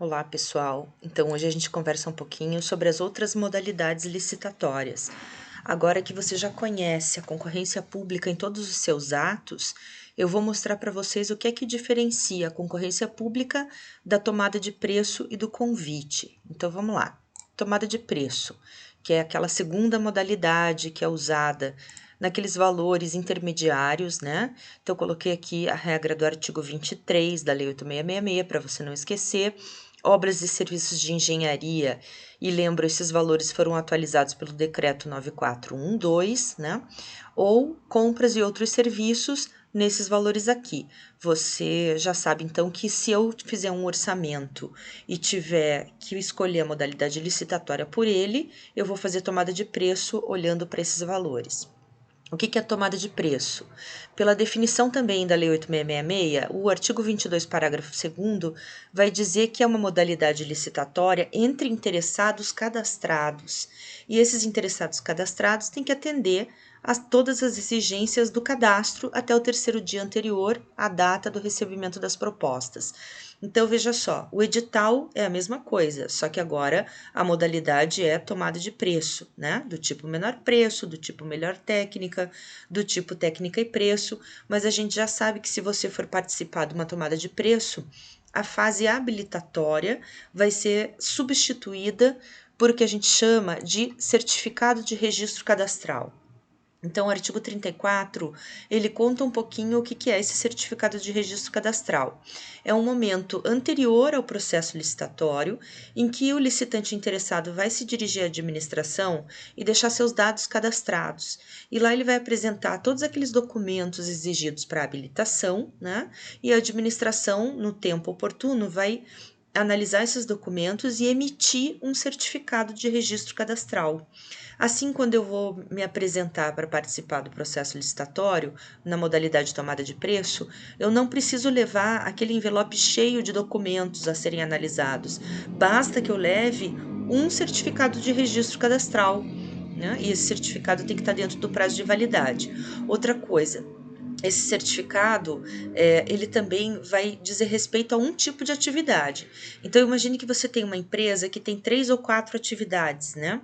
Olá, pessoal. Então, hoje a gente conversa um pouquinho sobre as outras modalidades licitatórias. Agora que você já conhece a concorrência pública em todos os seus atos, eu vou mostrar para vocês o que é que diferencia a concorrência pública da tomada de preço e do convite. Então, vamos lá. Tomada de preço, que é aquela segunda modalidade que é usada naqueles valores intermediários, né? Então, eu coloquei aqui a regra do artigo 23 da Lei 8666 para você não esquecer. Obras e serviços de engenharia, e lembro, esses valores foram atualizados pelo decreto 9412, né? Ou compras e outros serviços nesses valores aqui. Você já sabe então que se eu fizer um orçamento e tiver que escolher a modalidade licitatória por ele, eu vou fazer tomada de preço olhando para esses valores. O que é tomada de preço? Pela definição também da Lei 8666, o artigo 22, parágrafo 2º, vai dizer que é uma modalidade licitatória entre interessados cadastrados. E esses interessados cadastrados têm que atender a todas as exigências do cadastro até o terceiro dia anterior à data do recebimento das propostas. Então, veja só, o edital é a mesma coisa, só que agora a modalidade é tomada de preço, né? Do tipo menor preço, do tipo melhor técnica, do tipo técnica e preço, mas a gente já sabe que se você for participar de uma tomada de preço, a fase habilitatória vai ser substituída por o que a gente chama de certificado de registro cadastral. Então, o artigo 34, ele conta um pouquinho o que é esse certificado de registro cadastral. É um momento anterior ao processo licitatório, em que o licitante interessado vai se dirigir à administração e deixar seus dados cadastrados. E lá ele vai apresentar todos aqueles documentos exigidos para habilitação, né? E a administração, no tempo oportuno, vai analisar esses documentos e emitir um certificado de registro cadastral. Assim, quando eu vou me apresentar para participar do processo licitatório, na modalidade de tomada de preço, eu não preciso levar aquele envelope cheio de documentos a serem analisados. Basta que eu leve um certificado de registro cadastral, né? E esse certificado tem que estar dentro do prazo de validade. Outra coisa, esse certificado, ele também vai dizer respeito a um tipo de atividade. Então, imagine que você tem uma empresa que tem 3 ou 4 atividades, né?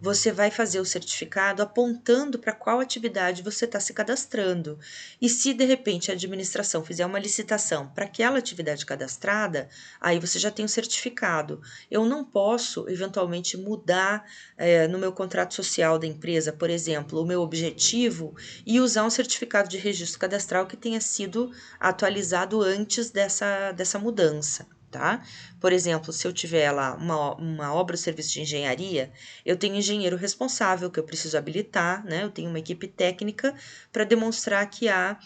Você vai fazer o certificado apontando para qual atividade você está se cadastrando. E se, de repente, a administração fizer uma licitação para aquela atividade cadastrada, aí você já tem o certificado. Eu não posso, eventualmente, mudar no meu contrato social da empresa, por exemplo, o meu objetivo e usar um certificado de registro cadastral que tenha sido atualizado antes dessa mudança, tá? Por exemplo, se eu tiver lá uma obra ou serviço de engenharia, eu tenho engenheiro responsável que eu preciso habilitar, né? Eu tenho uma equipe técnica para demonstrar que há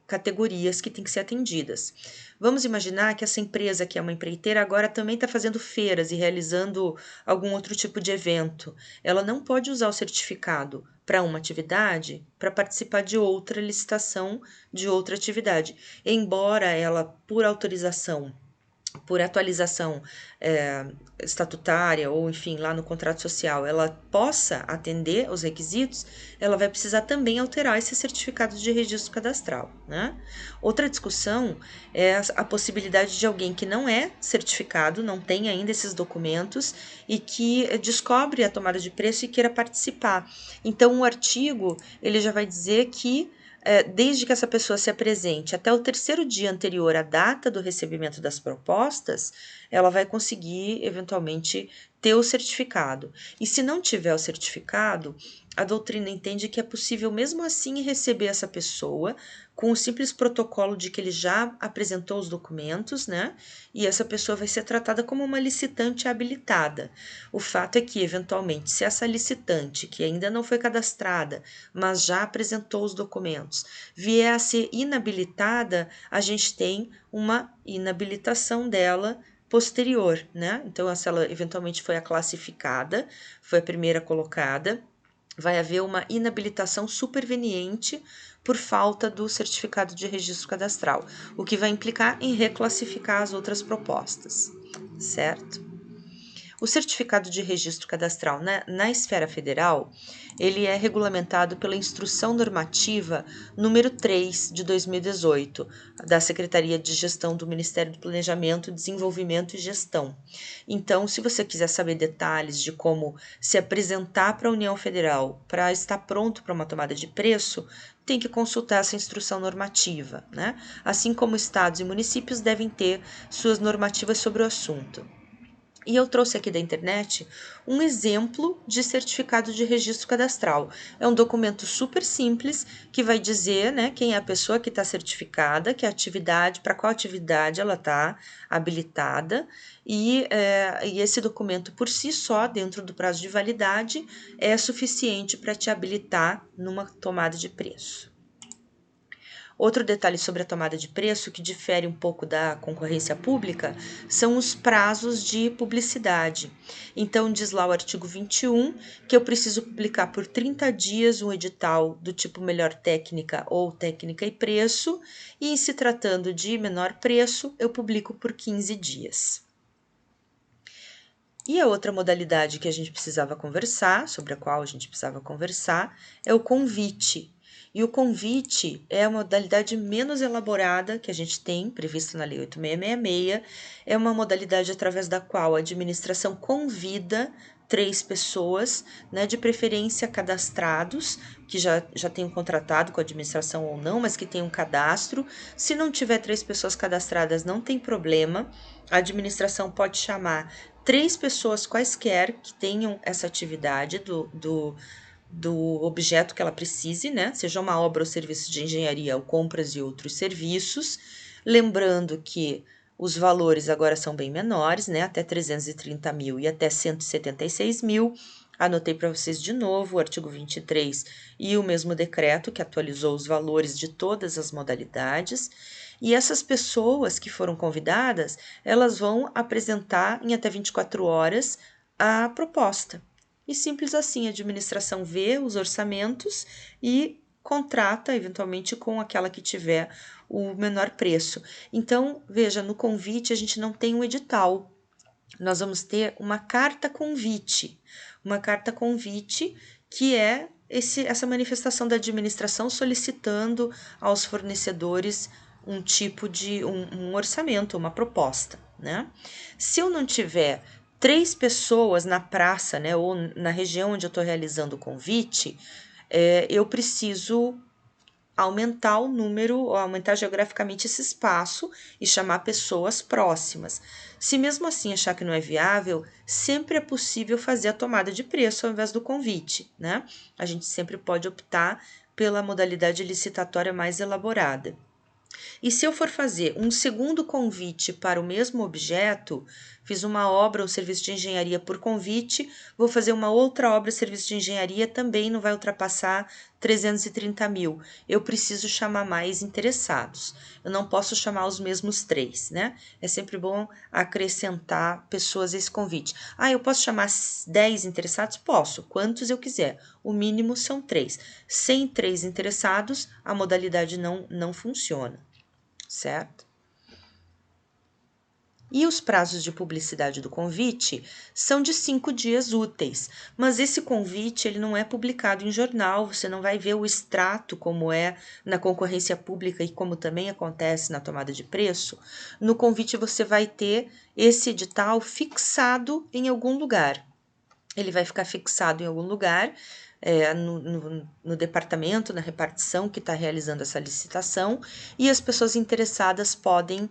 categorias que têm que ser atendidas. Vamos imaginar que essa empresa, que é uma empreiteira, agora também está fazendo feiras e realizando algum outro tipo de evento. Ela não pode usar o certificado para uma atividade para participar de outra licitação de outra atividade, embora ela, por atualização estatutária ou, enfim, lá no contrato social, ela possa atender os requisitos, ela vai precisar também alterar esse certificado de registro cadastral, né? Outra discussão é a possibilidade de alguém que não é certificado, não tem ainda esses documentos e que descobre a tomada de preço e queira participar. Então, o artigo, ele já vai dizer que desde que essa pessoa se apresente até o terceiro dia anterior à data do recebimento das propostas, ela vai conseguir, eventualmente, ter o certificado. E se não tiver o certificado, a doutrina entende que é possível, mesmo assim, receber essa pessoa com o simples protocolo de que ele já apresentou os documentos, né? E essa pessoa vai ser tratada como uma licitante habilitada. O fato é que, eventualmente, se essa licitante, que ainda não foi cadastrada, mas já apresentou os documentos, vier a ser inabilitada, a gente tem uma inabilitação dela posterior, né? Então, se ela eventualmente foi a classificada, foi a primeira colocada, vai haver uma inabilitação superveniente por falta do certificado de registro cadastral, o que vai implicar em reclassificar as outras propostas, certo? O certificado de registro cadastral na esfera federal, ele é regulamentado pela Instrução Normativa número 3 de 2018, da Secretaria de Gestão do Ministério do Planejamento, Desenvolvimento e Gestão. Então, se você quiser saber detalhes de como se apresentar para a União Federal para estar pronto para uma tomada de preço, tem que consultar essa instrução normativa, né? Assim como estados e municípios devem ter suas normativas sobre o assunto. E eu trouxe aqui da internet um exemplo de certificado de registro cadastral. É um documento super simples que vai dizer, né, quem é a pessoa que está certificada, que atividade, para qual atividade ela está habilitada, e esse documento por si só, dentro do prazo de validade, é suficiente para te habilitar numa tomada de preço. Outro detalhe sobre a tomada de preço, que difere um pouco da concorrência pública, são os prazos de publicidade. Então, diz lá o artigo 21 que eu preciso publicar por 30 dias um edital do tipo melhor técnica ou técnica e preço, e em se tratando de menor preço, eu publico por 15 dias. E a outra modalidade que a gente precisava conversar, sobre a qual a gente precisava conversar, é o convite. E o convite é a modalidade menos elaborada que a gente tem, prevista na Lei 8666, é uma modalidade através da qual a administração convida 3 pessoas, né, de preferência cadastrados, que já tenham contratado com a administração ou não, mas que tenham um cadastro. Se não tiver 3 pessoas cadastradas, não tem problema, a administração pode chamar 3 pessoas quaisquer que tenham essa atividade do objeto que ela precise, né? Seja uma obra ou serviço de engenharia ou compras e outros serviços. Lembrando que os valores agora são bem menores, né? Até 330 mil e até 176 mil. Anotei para vocês de novo o artigo 23 e o mesmo decreto que atualizou os valores de todas as modalidades. E essas pessoas que foram convidadas, elas vão apresentar em até 24 horas a proposta. E simples assim, a administração vê os orçamentos e contrata, eventualmente, com aquela que tiver o menor preço. Então, veja, no convite a gente não tem um edital. Nós vamos ter uma carta convite. Uma carta convite que é essa manifestação da administração solicitando aos fornecedores um tipo de um orçamento, uma proposta, né? Se eu não tiver 3 pessoas na praça, né, ou na região onde eu estou realizando o convite, eu preciso aumentar o número, ou aumentar geograficamente esse espaço e chamar pessoas próximas. Se mesmo assim achar que não é viável, sempre é possível fazer a tomada de preço ao invés do convite, né? A gente sempre pode optar pela modalidade licitatória mais elaborada. E se eu for fazer um segundo convite para o mesmo objeto, fiz uma obra ou serviço de engenharia por convite, vou fazer uma outra obra ou serviço de engenharia, também não vai ultrapassar 330 mil. Eu preciso chamar mais interessados. Eu não posso chamar os mesmos 3, né? É sempre bom acrescentar pessoas a esse convite. Ah, eu posso chamar 10 interessados? Posso, quantos eu quiser. O mínimo são 3. Sem 3 interessados, a modalidade não funciona, certo? E os prazos de publicidade do convite são de 5 dias úteis, mas esse convite ele não é publicado em jornal, você não vai ver o extrato como é na concorrência pública e como também acontece na tomada de preço. No convite você vai ter esse edital fixado em algum lugar. Ele vai ficar fixado em algum lugar, no departamento, na repartição que está realizando essa licitação, e as pessoas interessadas podem,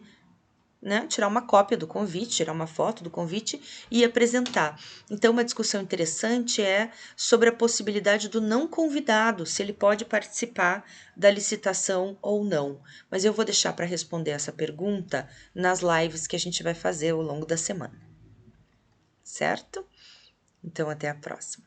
né, tirar uma cópia do convite, tirar uma foto do convite e apresentar. Então, uma discussão interessante é sobre a possibilidade do não convidado, se ele pode participar da licitação ou não. Mas eu vou deixar para responder essa pergunta nas lives que a gente vai fazer ao longo da semana. Certo? Então, até a próxima.